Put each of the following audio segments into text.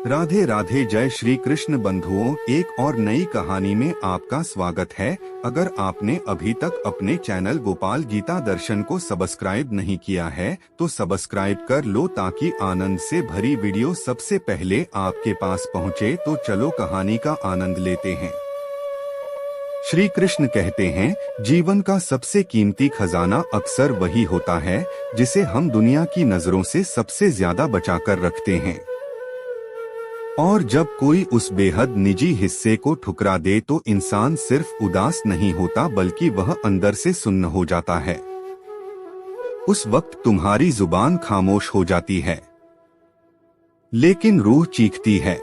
राधे राधे। जय श्री कृष्ण बंधुओं, एक और नई कहानी में आपका स्वागत है। अगर आपने अभी तक अपने चैनल गोपाल गीता दर्शन को सब्सक्राइब नहीं किया है तो सब्सक्राइब कर लो ताकि आनंद से भरी वीडियो सबसे पहले आपके पास पहुंचे। तो चलो कहानी का आनंद लेते हैं। श्री कृष्ण कहते हैं, जीवन का सबसे कीमती खजाना अक्सर वही होता है जिसे हम दुनिया की नजरों से सबसे ज्यादा बचा कर रखते हैं। और जब कोई उस बेहद निजी हिस्से को ठुकरा दे तो इंसान सिर्फ उदास नहीं होता बल्कि वह अंदर से सुन्न हो जाता है। उस वक्त तुम्हारी जुबान खामोश हो जाती है, लेकिन रूह चीखती है।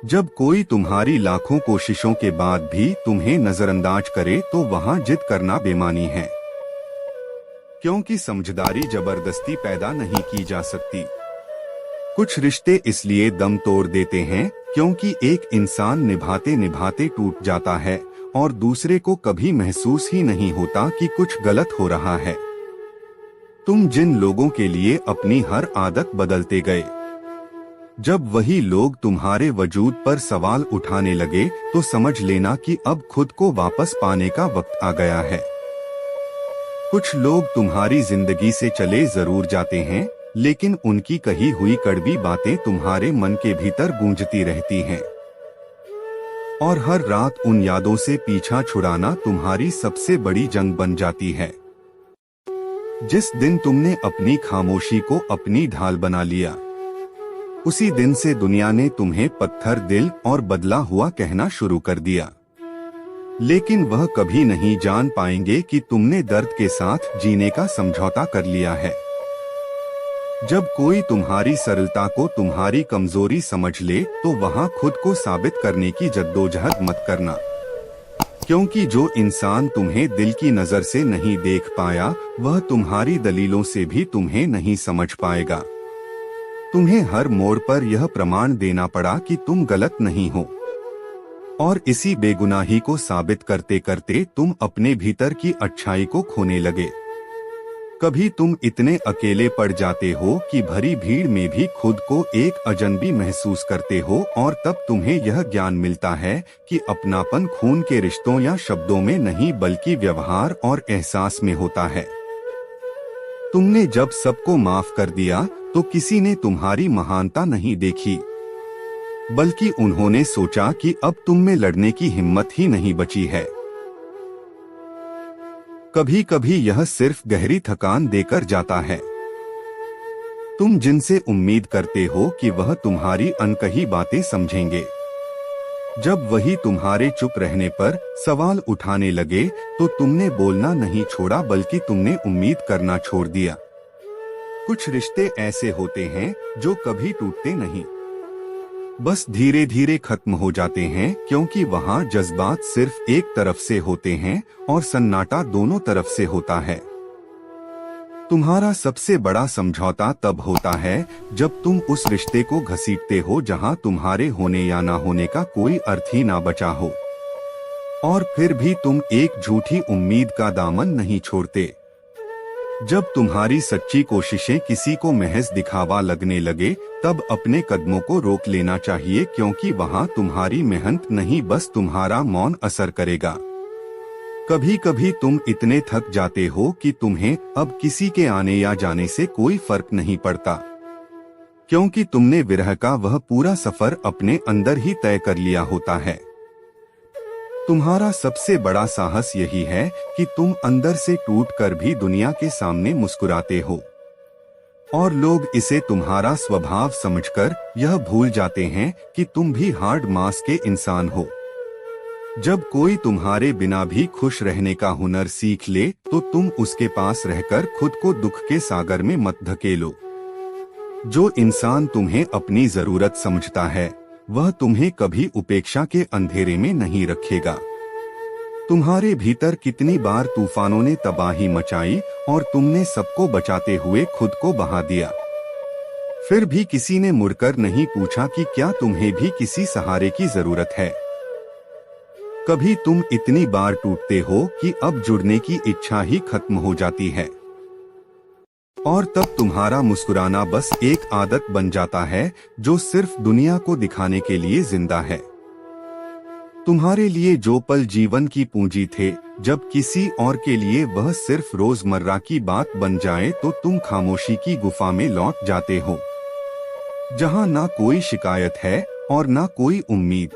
जब कोई तुम्हारी लाखों कोशिशों के बाद भी तुम्हें नजरअंदाज करे तो वहां जिद करना बेमानी है, क्योंकि समझदारी जबरदस्ती पैदा नहीं की जा सकती। कुछ रिश्ते इसलिए दम तोड़ देते हैं क्योंकि एक इंसान निभाते निभाते टूट जाता है और दूसरे को कभी महसूस ही नहीं होता कि कुछ गलत हो रहा है। तुम जिन लोगों के लिए अपनी हर आदत बदलते गए, जब वही लोग तुम्हारे वजूद पर सवाल उठाने लगे तो समझ लेना कि अब खुद को वापस पाने का वक्त आ गया है। कुछ लोग तुम्हारी जिंदगी से चले जरूर जाते हैं, लेकिन उनकी कही हुई कड़वी बातें तुम्हारे मन के भीतर गूंजती रहती हैं। और हर रात उन यादों से पीछा छुड़ाना तुम्हारी सबसे बड़ी जंग बन जाती है। जिस दिन तुमने अपनी खामोशी को अपनी ढाल बना लिया, उसी दिन से दुनिया ने तुम्हें पत्थर दिल और बदला हुआ कहना शुरू कर दिया। लेकिन वह कभी नहीं जान पाएंगे कि तुमने दर्द के साथ जीने का समझौता कर लिया है। जब कोई तुम्हारी सरलता को तुम्हारी कमजोरी समझ ले तो वहां खुद को साबित करने की जद्दोजहद मत करना, क्योंकि जो इंसान तुम्हें दिल की नजर से नहीं देख पाया वह तुम्हारी दलीलों से भी तुम्हें नहीं समझ पाएगा। तुम्हें हर मोड़ पर यह प्रमाण देना पड़ा कि तुम गलत नहीं हो, और इसी बेगुनाही को साबित करते करते तुम अपने भीतर की अच्छाई को खोने लगे। कभी तुम इतने अकेले पड़ जाते हो कि भरी भीड़ में भी खुद को एक अजनबी महसूस करते हो, और तब तुम्हें यह ज्ञान मिलता है कि अपनापन खून के रिश्तों या शब्दों में नहीं बल्कि व्यवहार और एहसास में होता है। तुमने जब सबको माफ कर दिया तो किसी ने तुम्हारी महानता नहीं देखी, बल्कि उन्होंने सोचा कि अब तुम में लड़ने की हिम्मत ही नहीं बची है। कभी कभी यह सिर्फ गहरी थकान देकर जाता है। तुम जिनसे उम्मीद करते हो कि वह तुम्हारी अनकही बातें समझेंगे, जब वही तुम्हारे चुप रहने पर सवाल उठाने लगे तो तुमने बोलना नहीं छोड़ा बल्कि तुमने उम्मीद करना छोड़ दिया। कुछ रिश्ते ऐसे होते हैं जो कभी टूटते नहीं, बस धीरे धीरे खत्म हो जाते हैं, क्योंकि वहाँ जज्बात सिर्फ एक तरफ से होते हैं और सन्नाटा दोनों तरफ से होता है। तुम्हारा सबसे बड़ा समझौता तब होता है जब तुम उस रिश्ते को घसीटते हो जहाँ तुम्हारे होने या ना होने का कोई अर्थ ही ना बचा हो, और फिर भी तुम एक झूठी उम्मीद का दामन नहीं छोड़ते। जब तुम्हारी सच्ची कोशिशें किसी को महज दिखावा लगने लगे तब अपने कदमों को रोक लेना चाहिए, क्योंकि वहां तुम्हारी मेहनत नहीं बस तुम्हारा मौन असर करेगा। कभी कभी तुम इतने थक जाते हो कि तुम्हें अब किसी के आने या जाने से कोई फर्क नहीं पड़ता, क्योंकि तुमने विरह का वह पूरा सफर अपने अंदर ही तय कर लिया होता है। तुम्हारा सबसे बड़ा साहस यही है कि तुम अंदर से टूटकर भी दुनिया के सामने मुस्कुराते हो, और लोग इसे तुम्हारा स्वभाव समझकर यह भूल जाते हैं कि तुम भी हार्ड मास के इंसान हो। जब कोई तुम्हारे बिना भी खुश रहने का हुनर सीख ले तो तुम उसके पास रहकर खुद को दुख के सागर में मत धकेलो। जो इंसान तुम्हें अपनी जरूरत समझता है वह तुम्हें कभी उपेक्षा के अंधेरे में नहीं रखेगा। तुम्हारे भीतर कितनी बार तूफानों ने तबाही मचाई और तुमने सबको बचाते हुए खुद को बहा दिया, फिर भी किसी ने मुड़कर नहीं पूछा कि क्या तुम्हें भी किसी सहारे की जरूरत है। कभी तुम इतनी बार टूटते हो कि अब जुड़ने की इच्छा ही खत्म हो जाती है। और तब तुम्हारा मुस्कुराना बस एक आदत बन जाता है जो सिर्फ दुनिया को दिखाने के लिए जिंदा है। तुम्हारे लिए जो पल जीवन की पूंजी थे, जब किसी और के लिए वह सिर्फ रोजमर्रा की बात बन जाए तो तुम खामोशी की गुफा में लौट जाते हो, जहां ना कोई शिकायत है और ना कोई उम्मीद।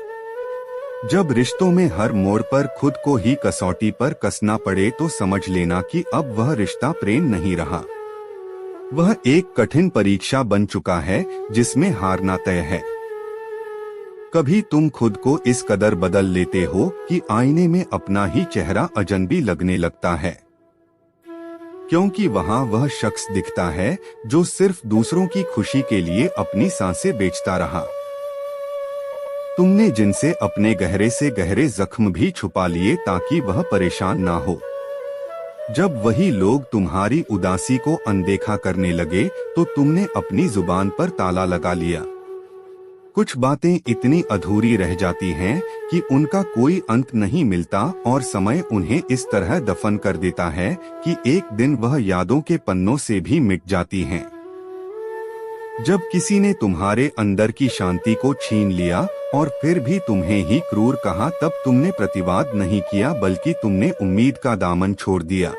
जब रिश्तों में हर मोड़ पर खुद को ही कसौटी पर कसना पड़े तो समझ लेना कि अब वह रिश्ता प्रेम नहीं रहा, वह एक कठिन परीक्षा बन चुका है जिसमें हारना तय है। कभी तुम खुद को इस कदर बदल लेते हो कि आईने में अपना ही चेहरा अजनबी लगने लगता है, क्योंकि वहां वह शख्स दिखता है जो सिर्फ दूसरों की खुशी के लिए अपनी सांसें बेचता रहा। तुमने जिनसे अपने गहरे से गहरे जख्म भी छुपा लिए ताकि वह परेशान ना हो। जब वही लोग तुम्हारी उदासी को अनदेखा करने लगे तो तुमने अपनी जुबान पर ताला लगा लिया। कुछ बातें इतनी अधूरी रह जाती हैं कि उनका कोई अंत नहीं मिलता और समय उन्हें इस तरह दफन कर देता है कि एक दिन वह यादों के पन्नों से भी मिट जाती हैं। जब किसी ने तुम्हारे अंदर की शांति को छीन लिया और फिर भी तुम्हें ही क्रूर कहा, तब तुमने प्रतिवाद नहीं किया बल्कि तुमने उम्मीद का दामन छोड़ दिया।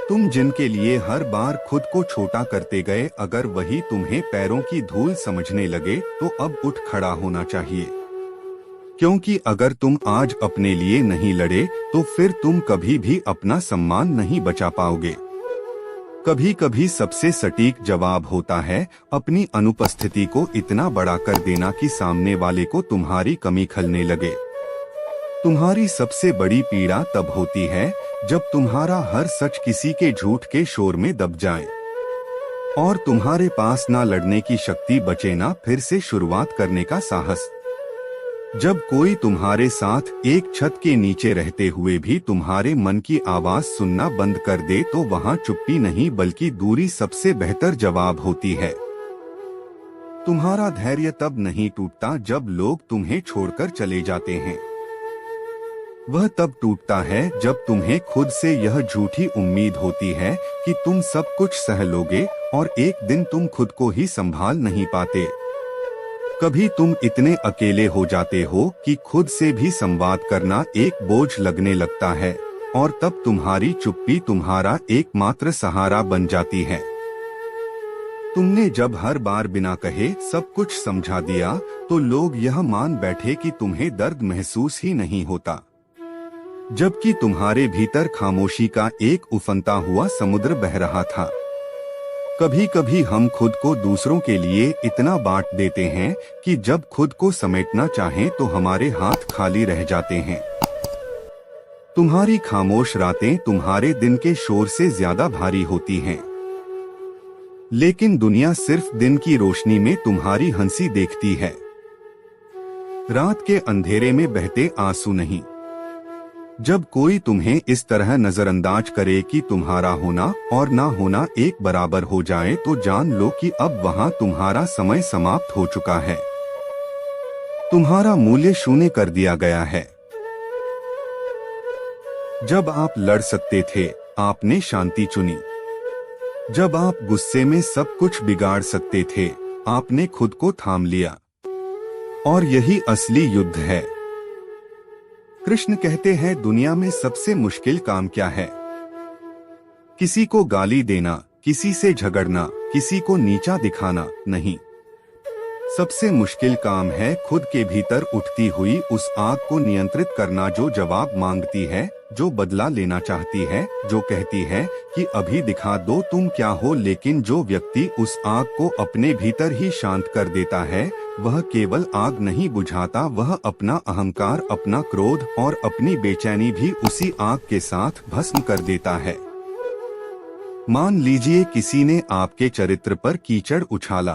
तुम जिनके लिए हर बार खुद को छोटा करते गए, अगर वही तुम्हें पैरों की धूल समझने लगे तो अब उठ खड़ा होना चाहिए, क्योंकि अगर तुम आज अपने लिए नहीं लड़े तो फिर तुम कभी भी अपना सम्मान नहीं बचा पाओगे। कभी कभी सबसे सटीक जवाब होता है अपनी अनुपस्थिति को इतना बड़ा कर देना कि सामने वाले को तुम्हारी कमी खलने लगे। तुम्हारी सबसे बड़ी पीड़ा तब होती है जब तुम्हारा हर सच किसी के झूठ के शोर में दब जाए और तुम्हारे पास ना लड़ने की शक्ति बचे ना फिर से शुरुआत करने का साहस। जब कोई तुम्हारे साथ एक छत के नीचे रहते हुए भी तुम्हारे मन की आवाज सुनना बंद कर दे तो वहां चुप्पी नहीं बल्कि दूरी सबसे बेहतर जवाब होती है। तुम्हारा धैर्य तब नहीं टूटता जब लोग तुम्हें छोड़कर चले जाते हैं, वह तब टूटता है जब तुम्हें खुद से यह झूठी उम्मीद होती है कि तुम सब कुछ सह लोगे और एक दिन तुम खुद को ही संभाल नहीं पाते। कभी तुम इतने अकेले हो जाते हो कि खुद से भी संवाद करना एक बोझ लगने लगता है और तब तुम्हारी चुप्पी तुम्हारा एकमात्र सहारा बन जाती है। तुमने जब हर बार बिना कहे सब कुछ समझा दिया तो लोग यह मान बैठे कि तुम्हें दर्द महसूस ही नहीं होता, जबकि तुम्हारे भीतर खामोशी का एक उफनता हुआ समुद्र बह रहा था। कभी कभी हम खुद को दूसरों के लिए इतना बांट देते हैं कि जब खुद को समेटना चाहें तो हमारे हाथ खाली रह जाते हैं। तुम्हारी खामोश रातें तुम्हारे दिन के शोर से ज्यादा भारी होती हैं, लेकिन दुनिया सिर्फ दिन की रोशनी में तुम्हारी हंसी देखती है, रात के अंधेरे में बहते आंसू नहीं। जब कोई तुम्हें इस तरह नजरअंदाज करे कि तुम्हारा होना और ना होना एक बराबर हो जाए तो जान लो कि अब वहां तुम्हारा समय समाप्त हो चुका है, तुम्हारा मूल्य शून्य कर दिया गया है। जब आप लड़ सकते थे आपने शांति चुनी, जब आप गुस्से में सब कुछ बिगाड़ सकते थे आपने खुद को थाम लिया, और यही असली युद्ध है। कृष्ण कहते हैं दुनिया में सबसे मुश्किल काम क्या है? किसी को गाली देना, किसी से झगड़ना, किसी को नीचा दिखाना नहीं। सबसे मुश्किल काम है खुद के भीतर उठती हुई उस आग को नियंत्रित करना जो जवाब मांगती है, जो बदला लेना चाहती है, जो कहती है कि अभी दिखा दो तुम क्या हो। लेकिन जो व्यक्ति उस आग को अपने भीतर ही शांत कर देता है वह केवल आग नहीं बुझाता, वह अपना अहंकार, अपना क्रोध और अपनी बेचैनी भी उसी आग के साथ भस्म कर देता है। मान लीजिए किसी ने आपके चरित्र पर कीचड़ उछाला,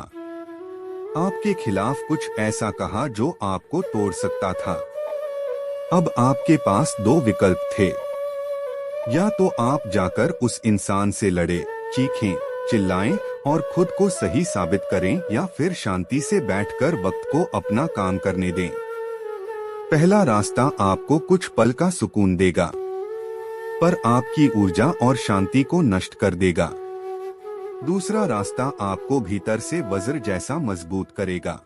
आपके खिलाफ कुछ ऐसा कहा जो आपको तोड़ सकता था। अब आपके पास दो विकल्प थे, या तो आप जाकर उस इंसान से लड़े, चीखें, चिल्लाएं और खुद को सही साबित करें, या फिर शांति से बैठकर वक्त को अपना काम करने दें। पहला रास्ता आपको कुछ पल का सुकून देगा, पर आपकी ऊर्जा और शांति को नष्ट कर देगा। दूसरा रास्ता आपको भीतर से वज्र जैसा मजबूत करेगा,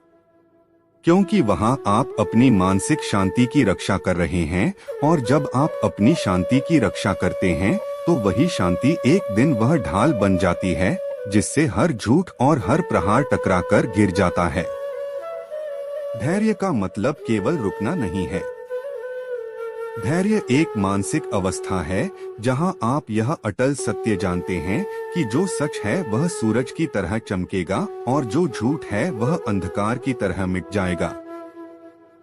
क्योंकि वहां आप अपनी मानसिक शांति की रक्षा कर रहे हैं, और जब आप अपनी शांति की रक्षा करते हैं तो वही शांति एक दिन वह ढाल बन जाती है जिससे हर झूठ और हर प्रहार टकराकर गिर जाता है। धैर्य का मतलब केवल रुकना नहीं है। धैर्य एक मानसिक अवस्था है जहां आप यह अटल सत्य जानते हैं कि जो सच है वह सूरज की तरह चमकेगा और जो झूठ है वह अंधकार की तरह मिट जाएगा।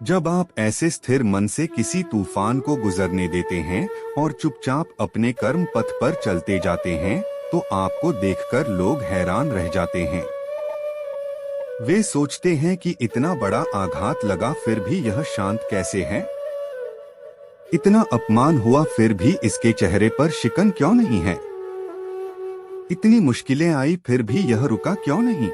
जब आप ऐसे स्थिर मन से किसी तूफान को गुजरने देते हैं और चुपचाप अपने कर्म पथ पर चलते जाते हैं तो आपको देखकर लोग हैरान रह जाते हैं। वे सोचते हैं कि इतना बड़ा आघात लगा फिर भी यह शांत कैसे है, इतना अपमान हुआ फिर भी इसके चेहरे पर शिकन क्यों नहीं है, इतनी मुश्किलें आई फिर भी यह रुका क्यों नहीं।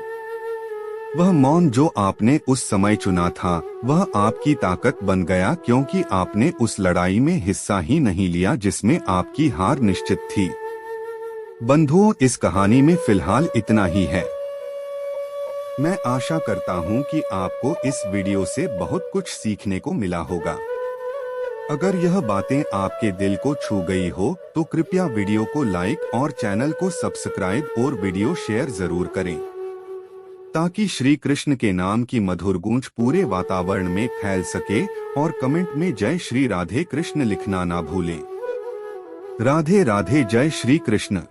वह मौन जो आपने उस समय चुना था वह आपकी ताकत बन गया, क्योंकि आपने उस लड़ाई में हिस्सा ही नहीं लिया जिसमें आपकी हार निश्चित थी। बंधुओं, इस कहानी में फिलहाल इतना ही है। मैं आशा करता हूं कि आपको इस वीडियो से बहुत कुछ सीखने को मिला होगा। अगर यह बातें आपके दिल को छू गई हो तो कृपया वीडियो को लाइक और चैनल को सब्सक्राइब और वीडियो शेयर जरूर करें, ताकि श्री कृष्ण के नाम की मधुर गूंज पूरे वातावरण में फैल सके। और कमेंट में जय श्री राधे कृष्ण लिखना ना भूलें। राधे राधे, जय श्री कृष्ण।